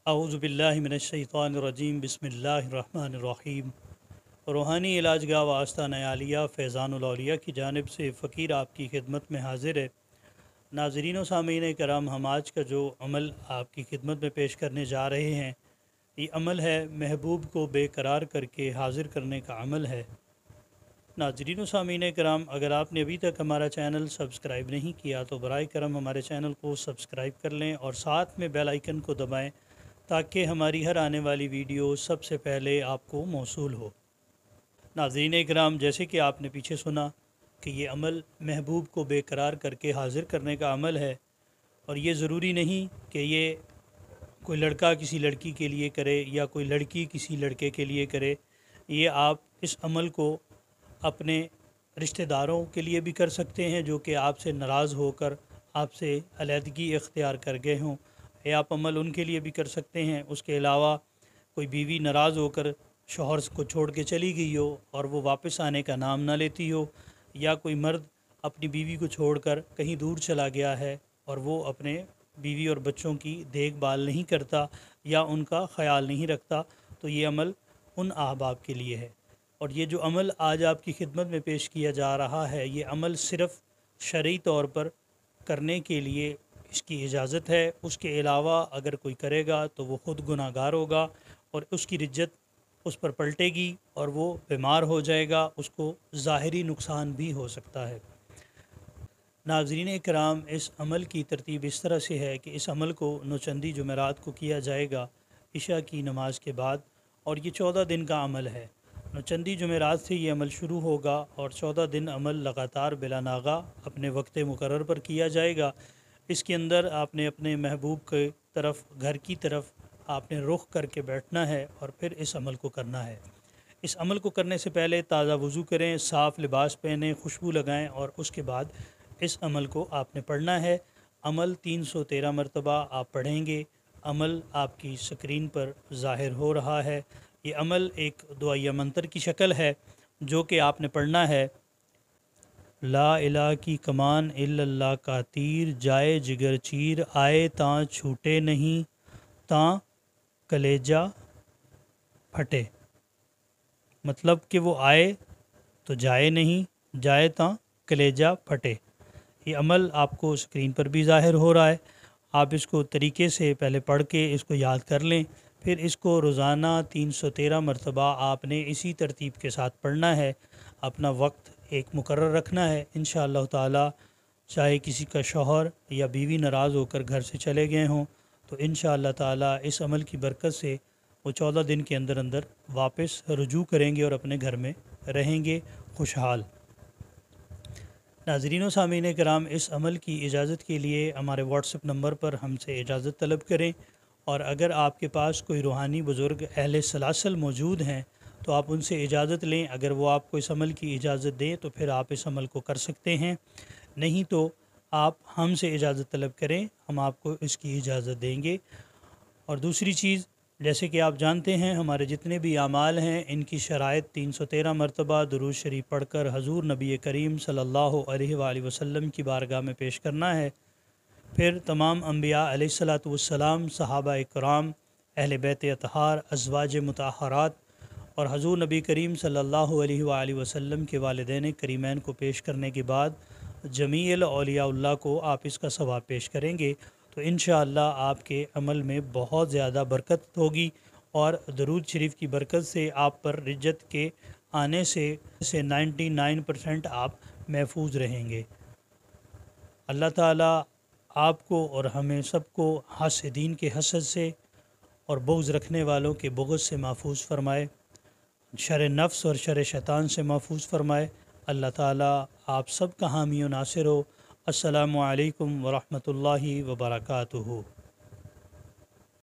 اعوذ باللہ من الشیطان الرجیم بسم اللہ الرحمن الرحیم۔ روحانی علاج گاہ و آستانہ عالیہ فیضان الاولیاء کی جانب سے فقیر آپ کی خدمت میں حاضر ہے۔ ناظرین و سامعین کرام، ہم آج کا جو عمل آپ کی خدمت میں پیش کرنے جا رہے ہیں، یہ عمل ہے محبوب کو بے قرار کر کے حاضر کرنے کا عمل ہے۔ ناظرین و سامعین کرام، اگر آپ نے ابھی تک ہمارا چینل سبسکرائب نہیں کیا تو برائے کرم ہمارے چینل کو سبسکرائب کر لیں اور ساتھ میں بیل آئیکن کو دبائیں تاکہ ہماری ہر آنے والی ویڈیو سب سے پہلے آپ کو موصول ہو۔ ناظرین اکرام، جیسے کہ آپ نے پیچھے سنا کہ یہ عمل محبوب کو بے قرار کر کے حاضر کرنے کا عمل ہے، اور یہ ضروری نہیں کہ یہ کوئی لڑکا کسی لڑکی کے لیے کرے یا کوئی لڑکی کسی لڑکے کے لیے کرے۔ یہ آپ اس عمل کو اپنے رشتہ داروں کے لیے بھی کر سکتے ہیں جو کہ آپ سے ناراض ہو کر آپ سے علیحدگی اختیار کر گئے ہوں، یا آپ عمل ان کے لیے بھی کر سکتے ہیں۔ اس کے علاوہ کوئی بیوی ناراض ہو کر شوہر کو چھوڑ کے چلی گئی ہو اور وہ واپس آنے کا نام نہ لیتی ہو، یا کوئی مرد اپنی بیوی کو چھوڑ کر کہیں دور چلا گیا ہے اور وہ اپنے بیوی اور بچوں کی دیکھ بھال نہیں کرتا یا ان کا خیال نہیں رکھتا، تو یہ عمل ان احباب کے لیے ہے۔ اور یہ جو عمل آج آپ کی خدمت میں پیش کیا جا رہا ہے، یہ عمل صرف شرعی طور پر کرنے کے لیے اس کی اجازت ہے۔ اس کے علاوہ اگر کوئی کرے گا تو وہ خود گناہ گار ہوگا اور اس کی رجت اس پر پلٹے گی اور وہ بیمار ہو جائے گا، اس کو ظاہری نقصان بھی ہو سکتا ہے۔ ناظرین کرام، اس عمل کی ترتیب اس طرح سے ہے کہ اس عمل کو نوچندی جمعرات کو کیا جائے گا عشاء کی نماز کے بعد، اور یہ 14 دن کا عمل ہے۔ نوچندی جمعرات سے یہ عمل شروع ہوگا اور 14 دن عمل لگاتار بلا ناغہ اپنے وقت مقرر پر کیا جائے گا۔ اس کے اندر آپ نے اپنے محبوب کے طرف، گھر کی طرف آپ نے رخ کر کے بیٹھنا ہے اور پھر اس عمل کو کرنا ہے۔ اس عمل کو کرنے سے پہلے تازہ وضو کریں، صاف لباس پہنیں، خوشبو لگائیں، اور اس کے بعد اس عمل کو آپ نے پڑھنا ہے۔ عمل 313 مرتبہ آپ پڑھیں گے۔ عمل آپ کی سکرین پر ظاہر ہو رہا ہے۔ یہ عمل ایک دعائیہ منتر کی شکل ہے جو کہ آپ نے پڑھنا ہے۔ لا الہ کی کمان الا اللہ کا تیر، جائے جگر چیر، آئے تاں چھوٹے نہیں، تاں کلیجہ پھٹے۔ مطلب کہ وہ آئے تو جائے نہیں، جائے تاں کلیجہ پھٹے۔ یہ عمل آپ کو اسکرین پر بھی ظاہر ہو رہا ہے۔ آپ اس کو طریقے سے پہلے پڑھ کے اس کو یاد کر لیں، پھر اس کو روزانہ 313 مرتبہ آپ نے اسی ترتیب کے ساتھ پڑھنا ہے۔ اپنا وقت ایک مقرر رکھنا ہے۔ انشاءاللہ تعالی چاہے کسی کا شوہر یا بیوی ناراض ہو کر گھر سے چلے گئے ہوں تو انشاءاللہ تعالی اس عمل کی برکت سے وہ 14 دن کے اندر اندر واپس رجوع کریں گے اور اپنے گھر میں رہیں گے خوشحال۔ ناظرین و سامعین کرام، اس عمل کی اجازت کے لیے ہمارے واٹس ایپ نمبر پر ہم سے اجازت طلب کریں، اور اگر آپ کے پاس کوئی روحانی بزرگ اہل سلاسل موجود ہیں تو آپ ان سے اجازت لیں۔ اگر وہ آپ کو اس عمل کی اجازت دیں تو پھر آپ اس عمل کو کر سکتے ہیں، نہیں تو آپ ہم سے اجازت طلب کریں، ہم آپ کو اس کی اجازت دیں گے۔ اور دوسری چیز، جیسے کہ آپ جانتے ہیں، ہمارے جتنے بھی اعمال ہیں ان کی شرائط 313 مرتبہ درود شریف پڑھ کر حضور نبی کریم صلی اللہ علیہ وآلہ وسلم کی بارگاہ میں پیش کرنا ہے۔ پھر تمام انبیاء علیہ الصلاۃ والسلام، صحابہ کرام، اہل بیت اطہار، ازواج مطہرات اور حضور نبی کریم صلی اللہ علیہ وآلہ وسلم کے والدین کریمین کو پیش کرنے کے بعد جمیع اولیاء اللہ کو آپ اس کا ثواب پیش کریں گے، تو انشاءاللہ آپ کے عمل میں بہت زیادہ برکت ہوگی، اور درود شریف کی برکت سے آپ پر رجت کے آنے سے 99% آپ محفوظ رہیں گے۔ اللہ تعالیٰ آپ کو اور ہمیں سب کو حاسدین کے حسد سے اور بغض رکھنے والوں کے بغض سے محفوظ فرمائے، شر نفس اور شر شیطان سے محفوظ فرمائے۔ اللہ تعالیٰ آپ سب کا حامی و ناصر ہو۔ السلام علیکم ورحمۃ اللہ وبرکاتہ۔